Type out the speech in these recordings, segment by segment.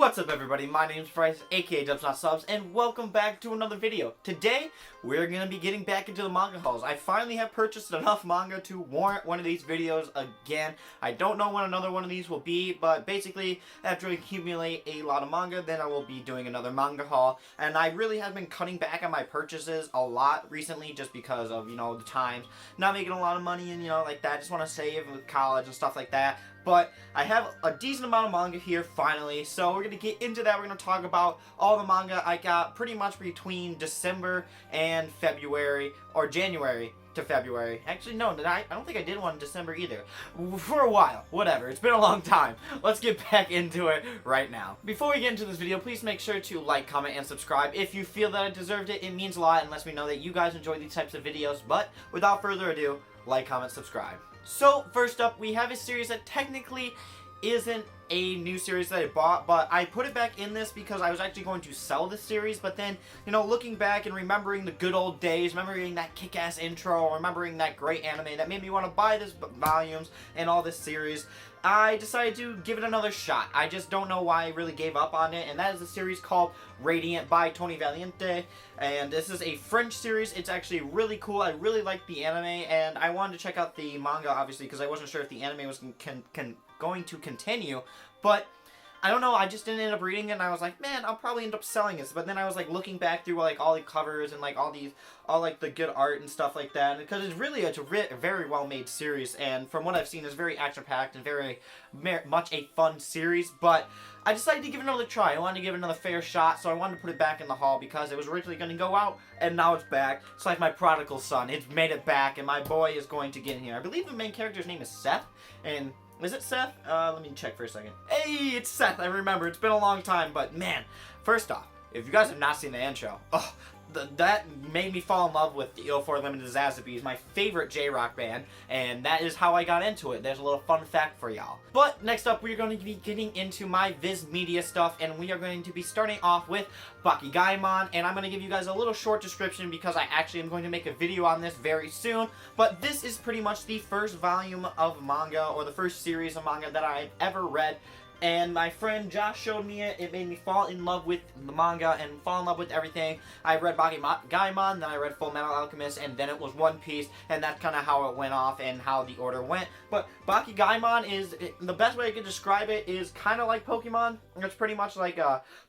What's up everybody, my name's Bryce, aka DubsNotSubs, and welcome back to another video. Today, we're going to be getting back into the manga hauls. I finally have purchased enough manga to warrant one of these videos again. I don't know when another one of these will be, but basically, after I accumulate a lot of manga, then I will be doing another manga haul. And I really have been cutting back on my purchases a lot recently, just because of, the times. Not making a lot of money and, like that. I just want to save with college and stuff like that. But I have a decent amount of manga here, finally, so we're going to get into that. We're going to talk about all the manga I got pretty much between December and February, or January to February. Actually, no, I don't think I did one in December either. For a while. Whatever. It's been a long time. Let's get back into it right now. Before we get into this video, please make sure to like, comment, and subscribe. If you feel that I deserved it, it means a lot and lets me know that you guys enjoy these types of videos. But without further ado, like, comment, subscribe. So, first up, we have a series that technically isn't a new series that I bought, but I put it back in this because I was actually going to sell this series, but then, looking back and remembering the good old days, remembering that kick-ass intro, remembering that great anime that made me want to buy this volumes and all this series, I decided to give it another shot. I just don't know why I really gave up on it, and that is a series called Orient by Tony Valiente, and this is a French series. It's actually really cool. I really like the anime, and I wanted to check out the manga, obviously, because I wasn't sure if the anime was going to continue, but I don't know, I just didn't end up reading it, and I was like, man, I'll probably end up selling this. But then I was like looking back through like all the covers and like all the good art and stuff like that, because it's a very well made series, and from what I've seen, it's very action packed and very much a fun series. But I decided to give it another try. I wanted to give it another fair shot, so I wanted to put it back in the haul because it was originally going to go out, and now it's back. It's like my prodigal son. It's made it back, and my boy is going to get in here. I believe the main character's name is Seth, and is it Seth? Let me check for a second. Hey, it's Seth. I remember. It's been a long time, but man, first off, if you guys have not seen the intro, that made me fall in love with the IL4 Limited Zazabees, my favorite J-Rock band, and that is how I got into it. There's a little fun fact for y'all. But next up, we're going to be getting into my Viz Media stuff, and we are going to be starting off with Bakegaimon, and I'm going to give you guys a little short description because I actually am going to make a video on this very soon. But this is pretty much the first volume of manga, or the first series of manga that I've ever read. And my friend Josh showed me it. It made me fall in love with the manga and fall in love with everything. I read Bakegaimon, then I read Full Metal Alchemist, and then it was One Piece, and that's kind of how it went off and how the order went. But Bakegaimon is, the best way I could describe it is kind of like Pokemon. It's pretty much like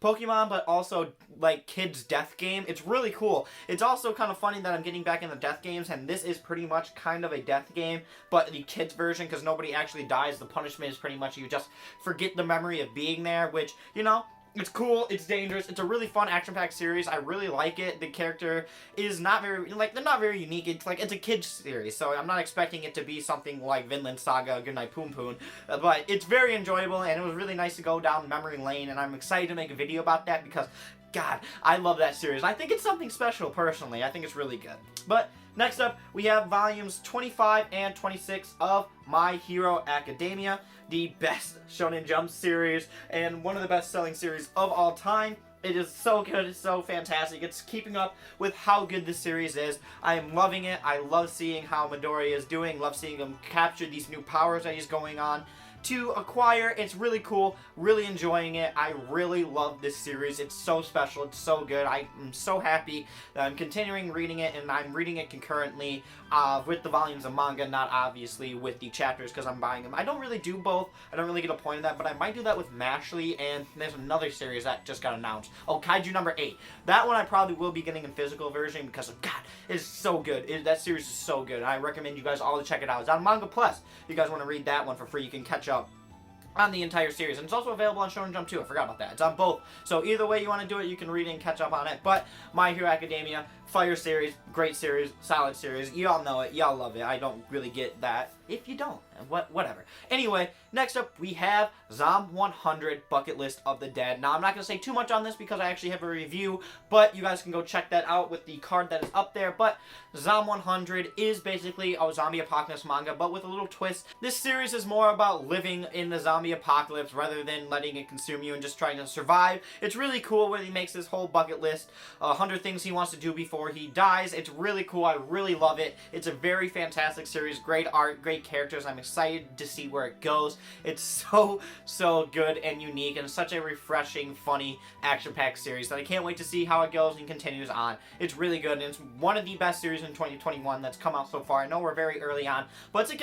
Pokemon, but also like kids' death game. It's really cool. It's also kind of funny that I'm getting back into death games, and this is pretty much kind of a death game, but the kids' version, because nobody actually dies. The punishment is pretty much you just forget the memory of being there, which, it's cool, it's dangerous, it's a really fun action-packed series. I really like it. The character is not very, they're not very unique. It's a kid's series, so I'm not expecting it to be something like Vinland Saga, Goodnight Poon Poon, but it's very enjoyable, and it was really nice to go down memory lane, and I'm excited to make a video about that because, God, I love that series. I think it's something special, personally. I think it's really good. But next up, we have volumes 25 and 26 of My Hero Academia, the best Shonen Jump series and one of the best-selling series of all time. It is so good, it's so fantastic. It's keeping up with how good this series is. I am loving it. I love seeing how Midoriya is doing, love seeing him capture these new powers that he's going on to acquire. It's really cool, really enjoying it. I really love this series. It's so special, it's so good. I am so happy that I'm continuing reading it, and I'm reading it concurrently with the volumes of manga, not obviously with the chapters because I'm buying them. I don't really do both. I don't really get a point of that, but I might do that with Mashley, and there's another series that just got announced. Oh, Kaiju number 8. That one I probably will be getting in physical version because, God, it's so good. That series is so good. I recommend you guys all to check it out. It's on Manga Plus. If you guys want to read that one for free, you can catch up on the entire series, and it's also available on Shonen Jump too. I forgot about that. It's on both, so either way you want to do it, you can read it and catch up on it. But My Hero Academia, fire series, great series, solid series. You all know it, y'all love it. I don't really get that if you don't. Whatever. Anyway, next up we have Zom 100 Bucket List of the Dead. Now I'm not going to say too much on this because I actually have a review, but you guys can go check that out with the card that is up there. But Zom 100 is basically a zombie apocalypse manga, but with a little twist. This series is more about living in the zombie apocalypse rather than letting it consume you and just trying to survive. It's really cool when he makes this whole bucket list, 100 things he wants to do before he dies. It's really cool. I really love it. It's a very fantastic series. Great art, great great characters. I'm excited to see where it goes. It's so good and unique, and such a refreshing, funny, action-packed series that I can't wait to see how it goes and continues on. It's really good, and it's one of the best series in 2021 that's come out so far. I know we're very early on, but it's a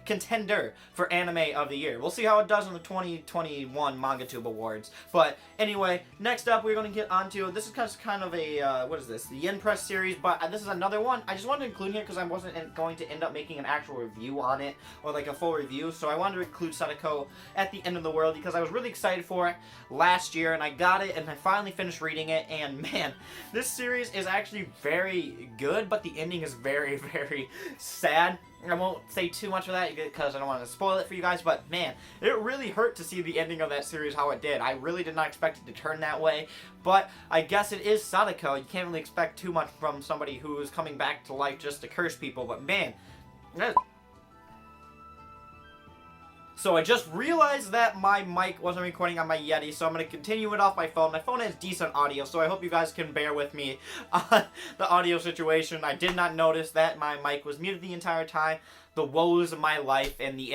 contender for Anime of the Year. We'll see how it does in the 2021 MangaTube Awards. But anyway, next up we're going to get onto, this is kind of a, what is this? The Yen Press series, but this is another one. I just wanted to include here because I wasn't going to end up making an actual review on it, or like a full review, so I wanted to include Sadako at the End of the World because I was really excited for it last year, and I got it, and I finally finished reading it, and man, this series is actually very good, but the ending is very, very sad. I won't say too much of that because I don't want to spoil it for you guys, but man, it really hurt to see the ending of that series how it did. I really did not expect it to turn that way, but I guess it is Sadako. You can't really expect too much from somebody who is coming back to life just to curse people, but man, so I just realized that my mic wasn't recording on my Yeti, so I'm going to continue it off my phone. My phone has decent audio, so I hope you guys can bear with me on the audio situation. I did not notice that my mic was muted the entire time. The woes of my life and the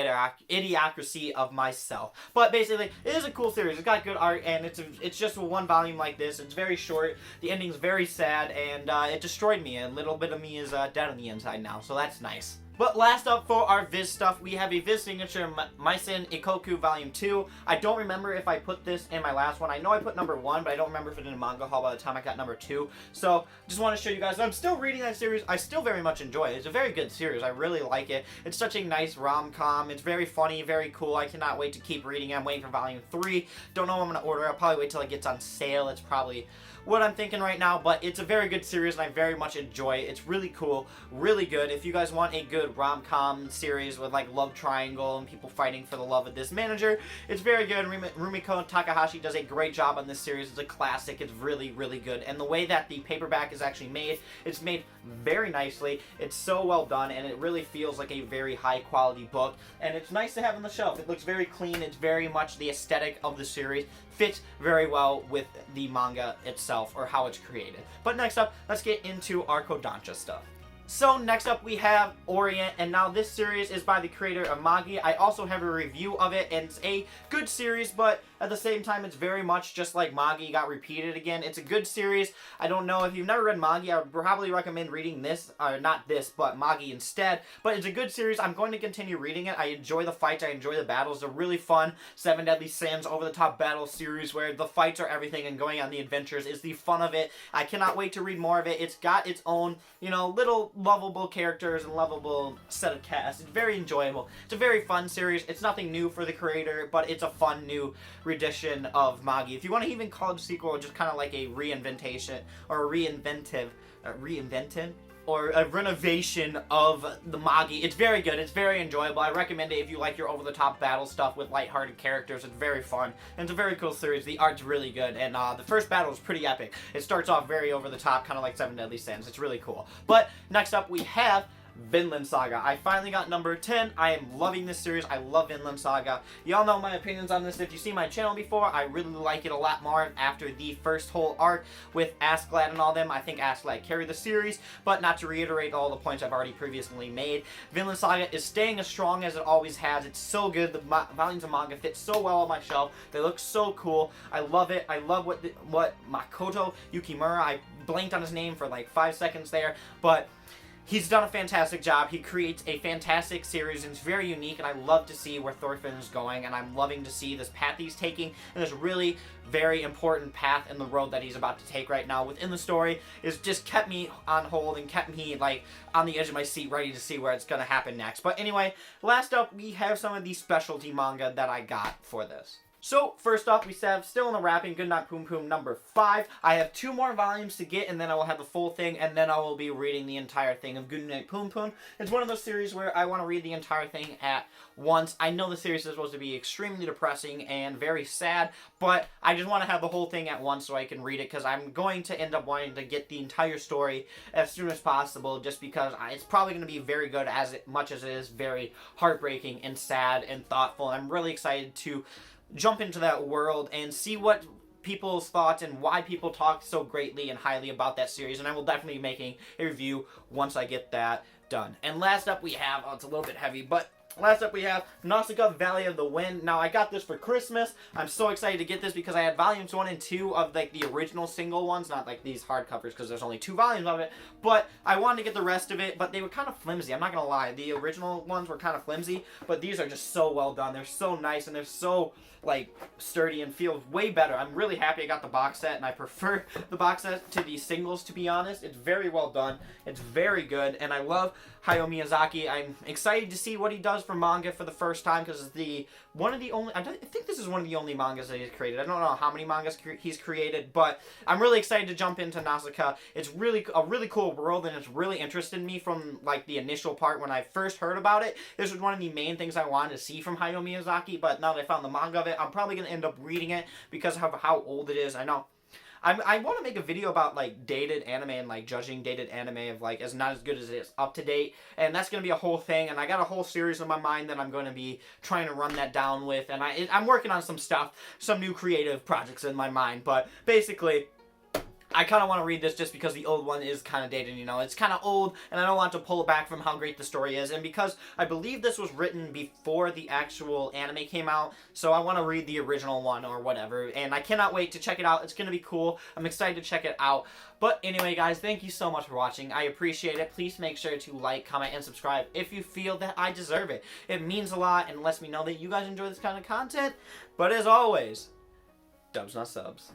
idiocracy of myself. But basically, it is a cool series. It's got good art, and it's just a one volume like this. It's very short. The ending's very sad, and it destroyed me. A little bit of me is dead on the inside now, so that's nice. But last up for our Viz stuff, we have a Viz signature Maisen Ikoku Volume 2. I don't remember if I put this in my last one. I know I put number 1, but I don't remember if it in a manga haul by the time I got number 2. So, just want to show you guys, I'm still reading that series. I still very much enjoy it. It's a very good series. I really like it. It's such a nice rom-com. It's very funny, very cool. I cannot wait to keep reading it. I'm waiting for Volume 3. Don't know when I'm going to order it. I'll probably wait till it gets on sale. It's probably what I'm thinking right now, but it's a very good series and I very much enjoy it. It's really cool, really good. If you guys want a good rom-com series with like love triangle and people fighting for the love of this manager, it's very good. Rumiko Takahashi does a great job on this series. It's a classic. It's really, really good. And the way that the paperback is actually made, it's made very nicely. It's so well done and it really feels like a very high quality book, and it's nice to have on the shelf. It looks very clean. It's very much the aesthetic of the series. Fits very well with the manga itself, or how it's created. But next up, let's get into our Kodansha stuff. So next up we have Orient, and now this series is by the creator of Manga. I also have a review of it, and it's a good series, but at the same time it's very much just like Manga got repeated again. It's a good series. I don't know if you've never read Manga, I would probably recommend reading this, or not this, but Manga instead. But it's a good series. I'm going to continue reading it. I enjoy the fights, I enjoy the battles. They're really fun. Seven Deadly Sins, over-the-top battle series where the fights are everything and going on the adventures is the fun of it. I cannot wait to read more of it. It's got its own, you know, little lovable characters and lovable set of cast. It's very enjoyable. It's a very fun series. It's nothing new for the creator, but it's a fun new rendition of Magi. If you want to even call it a sequel, or just kind of like a reinventation or a or a renovation of the Magi. It's very good. It's very enjoyable. I recommend it if you like your over-the-top battle stuff with lighthearted characters. It's very fun. And it's a very cool series. The art's really good. And the first battle is pretty epic. It starts off very over-the-top, kind of like Seven Deadly Sins. It's really cool. But next up, we have Vinland Saga. I finally got number 10. I am loving this series. I love Vinland Saga. Y'all know my opinions on this. If you've seen my channel before, I really like it a lot more after the first whole arc with Askeladd and all them. I think Askeladd carried the series, but not to reiterate all the points I've already previously made. Vinland Saga is staying as strong as it always has. It's so good. The volumes of manga fit so well on my shelf. They look so cool. I love it. I love what Makoto Yukimura, I blanked on his name for like 5 seconds there, but he's done a fantastic job. He creates a fantastic series, and it's very unique, and I love to see where Thorfinn is going, and I'm loving to see this path he's taking, and this really very important path in the road that he's about to take right now within the story is just kept me on hold and kept me like on the edge of my seat ready to see where it's going to happen next. But anyway, last up we have some of the specialty manga that I got for this. So, first off, we have Still in the Wrapping, Good Night Poom Poom number 5. I have 2 more volumes to get, and then I will have the full thing, and then I will be reading the entire thing of Good Night Poom Poom. It's one of those series where I want to read the entire thing at once. I know the series is supposed to be extremely depressing and very sad, but I just want to have the whole thing at once so I can read it, because I'm going to end up wanting to get the entire story as soon as possible, just because it's probably going to be very good as much as it is very heartbreaking and sad and thoughtful. I'm really excited to jump into that world and see what people's thoughts and why people talk so greatly and highly about that series, and I will definitely be making a review once I get that done. And last up we have, it's a little bit heavy, but Last up we have Nausicaa, Valley of the Wind. Now I got this for Christmas. I'm so excited to get this because I had volumes 1 and 2 of like the original single ones, not like these hardcovers because there's only 2 volumes of it. But I wanted to get the rest of it, but they were kind of flimsy. I'm not gonna lie, the original ones were kind of flimsy, but these are just so well done. They're so nice and they're so like sturdy and feel way better. I'm really happy I got the box set, and I prefer the box set to the singles, to be honest. It's very well done. It's very good, and I love Hayao Miyazaki. I'm excited to see what he does for manga for the first time, because it's I think this is one of the only mangas that he's created. I don't know how many mangas he's created, but I'm really excited to jump into Nausicaa. It's really a really cool world, and it's really interested me from like the initial part when I first heard about it. This was one of the main things I wanted to see from Hayao Miyazaki, but now that I found the manga of it, I'm probably going to end up reading it because of how old it is. I know. I want to make a video about like dated anime and like judging dated anime of like as not as good as it is, up to date, and that's gonna be a whole thing. And I got a whole series in my mind that I'm going to be trying to run that down with, and I'm working on some stuff, some new creative projects in my mind. But basically, I kind of want to read this just because the old one is kind of dated, you know. It's kind of old, and I don't want to pull it back from how great the story is. And because I believe this was written before the actual anime came out, so I want to read the original one or whatever. And I cannot wait to check it out. It's going to be cool. I'm excited to check it out. But anyway, guys, thank you so much for watching. I appreciate it. Please make sure to like, comment, and subscribe if you feel that I deserve it. It means a lot and lets me know that you guys enjoy this kind of content. But as always, dubs not subs.